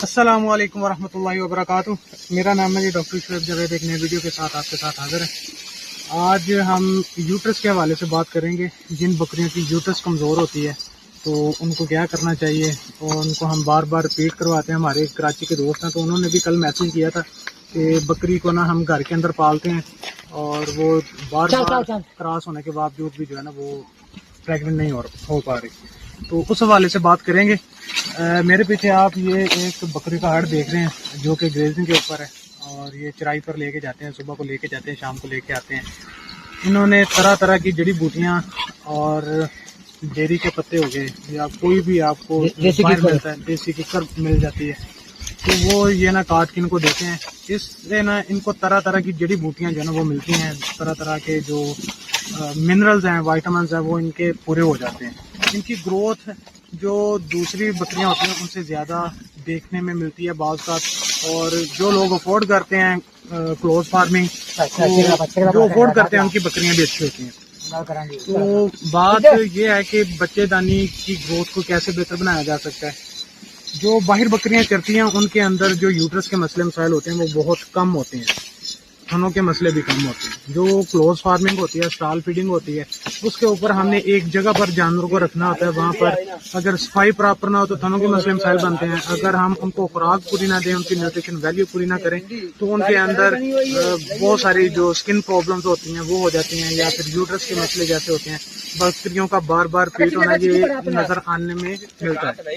السلام علیکم ورحمۃ اللہ وبرکاتہ۔ میرا نام ہے ڈاکٹر شعیب جاوید، ایک نئے ویڈیو کے ساتھ آپ کے ساتھ حاضر ہے۔ آج ہم یوٹرس کے حوالے سے بات کریں گے۔ جن بکریوں کی یوٹرس کمزور ہوتی ہے تو ان کو کیا کرنا چاہیے، اور ان کو ہم بار بار ریپیٹ کرواتے ہیں۔ ہمارے کراچی کے دوست ہیں تو انہوں نے بھی کل میسج کیا تھا کہ بکری کو نا ہم گھر کے اندر پالتے ہیں اور وہ بار بار کراس ہونے کے باوجود بھی جو ہے نا وہ پریگننٹ نہیں ہو پا رہی، تو اس حوالے سے بات کریں گے۔ میرے پیچھے آپ یہ ایک بکری کا ہڑ دیکھ رہے ہیں جو کہ گریزنگ کے اوپر ہے، اور یہ چرائی پر لے کے جاتے ہیں، صبح کو لے کے جاتے ہیں، شام کو لے کے آتے ہیں۔ انہوں نے طرح طرح کی جڑی بوٹیاں اور ڈیری کے پتے ہو گئے یا کوئی بھی آپ کو باہر ملتا ہے، دیسی ککر مل جاتی ہے، تو وہ یہ نا کاٹ کے ان کو دیتے ہیں۔ اس سے نا ان کو طرح طرح کی جڑی بوٹیاں جو ہے نا وہ ملتی ہیں، طرح طرح کے جو منرلز ہیں، وائٹامنز ہیں، وہ ان کے پورے ہو جاتے ہیں۔ ان کی گروتھ جو دوسری بکریاں ہوتی ہیں ان سے زیادہ دیکھنے میں ملتی ہے بعض کا، اور جو لوگ افورڈ کرتے ہیں کلوز فارمنگ، جو افورڈ کرتے ہیں ان کی بکریاں بھی اچھی ہوتی ہیں۔ تو بات یہ ہے کہ بچے دانی کی گروتھ کو کیسے بہتر بنایا جا سکتا ہے۔ جو باہر بکریاں چرتی ہیں ان کے اندر جو یوٹرس کے مسئلے مسائل ہوتے ہیں وہ بہت کم ہوتے ہیں، تھنوں کے مسئلے بھی کم ہوتے ہیں۔ جو کلوز فارمنگ ہوتی ہے، اسٹال فیڈنگ ہوتی ہے، اس کے اوپر ہم نے ایک جگہ پر جانوروں کو رکھنا ہوتا ہے، وہاں پر اگر صفائی پراپر نہ ہو تو تھنوں کے مسئلے مسائل بنتے ہیں۔ اگر ہم ان کو خوراک پوری نہ دیں، ان کی نیوٹریشن ویلیو پوری نہ کریں تو ان کے اندر بہت ساری جو سکن پرابلمز ہوتی ہیں وہ ہو جاتی ہیں، یا پھر یوٹرس کے مسئلے جیسے ہوتے ہیں۔ بکریوں کا بار بار پیٹ ہونا یہ نظر آنے میں ملتا ہے،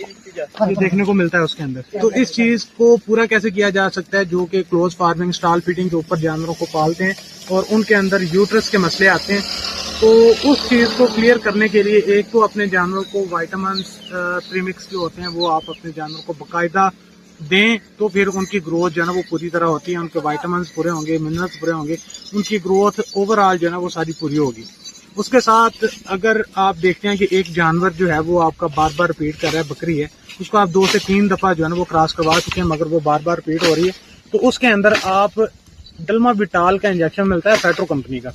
یہ دیکھنے کو ملتا ہے اس کے اندر۔ تو اس چیز کو پورا کیسے کیا جا سکتا ہے، جو کہ کلوز فارمنگ، اسٹال فیڈنگ کے اوپر جانوروں کو پالتے ہیں اور ان کے اندر یوٹرس کے مسئلے آتے ہیں، تو اس چیز کو کلیئر کرنے کے لیے ایک تو اپنے جانوروں کو وائٹامنس پریمکس جو ہوتے ہیں وہ آپ اپنے جانوروں کو باقاعدہ دیں، تو پھر ان کی گروتھ جو ہے نا وہ پوری طرح ہوتی ہے، ان کے وائٹامنس پورے ہوں گے، منرلس پورے ہوں گے، ان کی گروتھ اوور آل جو ہے نا وہ ساری پوری ہوگی۔ اس کے ساتھ اگر آپ دیکھتے ہیں کہ ایک جانور جو ہے وہ آپ کا بار بار ریپیٹ کر رہا ہے، بکری ہے، اس کو آپ 2 سے 3 دفعہ جو ہے نا وہ کراس کروا چکے ہیں مگر وہ بار بار ریپیٹ ہو رہی ہے، تو اس کے اندر آپ ڈلما وٹال کا انجیکشن ملتا ہے فیٹرو کمپنی کا،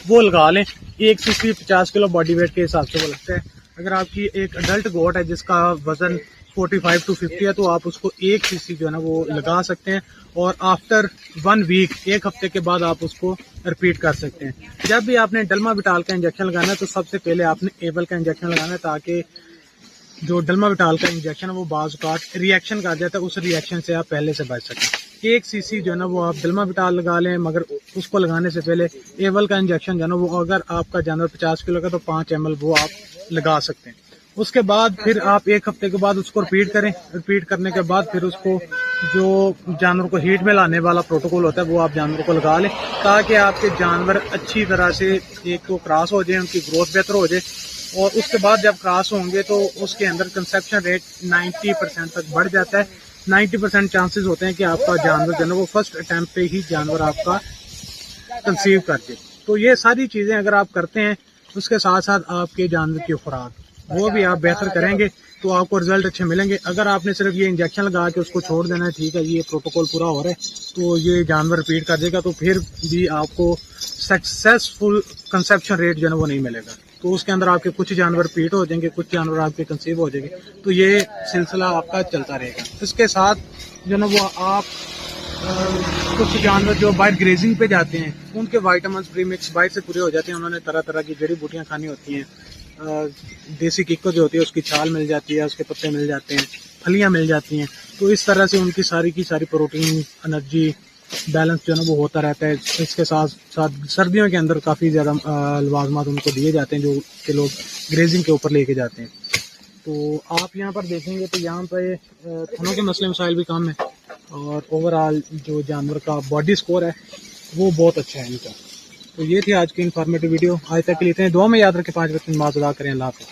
وہ لگا لیں۔ 1 cc 50 کلو باڈی ویٹ کے حساب سے وہ لگتا ہے۔ اگر آپ کی ایک اڈلٹ گوٹ ہے جس کا وزن 45 to 50 ہے تو آپ اس کو 1 cc جو ہے نا وہ لگا سکتے ہیں، اور آفٹر 1 week، 1 ہفتے کے بعد آپ اس کو ریپیٹ کر سکتے ہیں۔ جب بھی آپ نے ڈلما وٹال کا انجیکشن لگانا ہے تو سب سے پہلے آپ نے ایبل کا انجیکشن لگانا ہے، تاکہ جو ڈلما وٹال کا انجیکشن ہے وہ بعض اوقات ریئیکشن کر جاتا ہے، اس ریئیکشن سے آپ پہلے سے بچ سکیں۔ 1 cc جو ہے نا وہ آپ ڈلما وٹال لگا لیں، مگر اس کو لگانے سے پہلے ایبل کا انجیکشن جو ہے نا وہ اگر آپ کا جانور 50 کلو کا تو 5 ml وہ آپ لگا سکتے ہیں۔ اس کے بعد پھر آپ 1 ہفتے کے بعد اس کو ریپیٹ کریں۔ ریپیٹ کرنے کے بعد پھر اس کو جو جانور کو ہیٹ میں لانے والا پروٹوکول ہوتا ہے وہ آپ جانور کو لگا لیں، تاکہ آپ کے جانور اچھی طرح سے ایک تو کراس ہو جائیں، ان کی گروتھ بہتر ہو جائے، اور اس کے بعد جب کراس ہوں گے تو اس کے اندر کنسیپشن ریٹ 90% تک بڑھ جاتا ہے۔ 90% چانسز ہوتے ہیں کہ آپ کا جانور جو ہے نا وہ فرسٹ اٹیمپٹ پہ ہی جانور آپ کا کنسیو کر دے۔ تو یہ ساری چیزیں اگر آپ کرتے ہیں، اس کے ساتھ ساتھ آپ کے جانور کی خوراک وہ بھی آپ بہتر کریں گے تو آپ کو رزلٹ اچھے ملیں گے۔ اگر آپ نے صرف یہ انجیکشن لگا کے اس کو چھوڑ دینا ہے، ٹھیک ہے یہ پروٹوکول پورا ہو رہا ہے تو یہ جانور ریپیٹ کر دے گا، تو پھر بھی آپ کو سکسیسفل کنسیپشن ریٹ جو ہے نا وہ نہیں ملے گا۔ تو اس کے اندر آپ کے کچھ جانور ریپیٹ ہو جائیں گے، کچھ جانور آپ کے کنسیو ہو جائیں گے، تو یہ سلسلہ آپ کا چلتا رہے گا۔ اس کے ساتھ جو نا وہ آپ کچھ جانور جو باہر گریزنگ پہ جاتے ہیں ان کے وائٹامنس پریمکس باہر سے پورے ہو جاتے ہیں، انہوں نے طرح طرح کی جڑی بوٹیاں کھانی ہوتی ہیں، دیسی ککر جو ہوتی ہے اس کی چھال مل جاتی ہے، اس کے پتے مل جاتے ہیں، پھلیاں مل جاتی ہیں، تو اس طرح سے ان کی ساری پروٹین، انرجی بیلنس جو ہے نا وہ ہوتا رہتا ہے۔ اس کے ساتھ ساتھ سردیوں کے اندر کافی زیادہ لوازمات ان کو دیے جاتے ہیں جو کہ لوگ گریزنگ کے اوپر لے کے جاتے ہیں۔ تو آپ یہاں پر دیکھیں گے تو یہاں پہ تھنوں کے مسئلے مسائل بھی کم ہیں، اور اوور آل جو جانور کا باڈی سکور ہے وہ بہت اچھا ہے ان کا۔ تو یہ تھی آج کی انفارمیٹیو ویڈیو، آج تک کے لیے اتنے، دعا میں یاد رکھیں، 5 وقت کی نماز ادا کریں۔ اللہ حافظ۔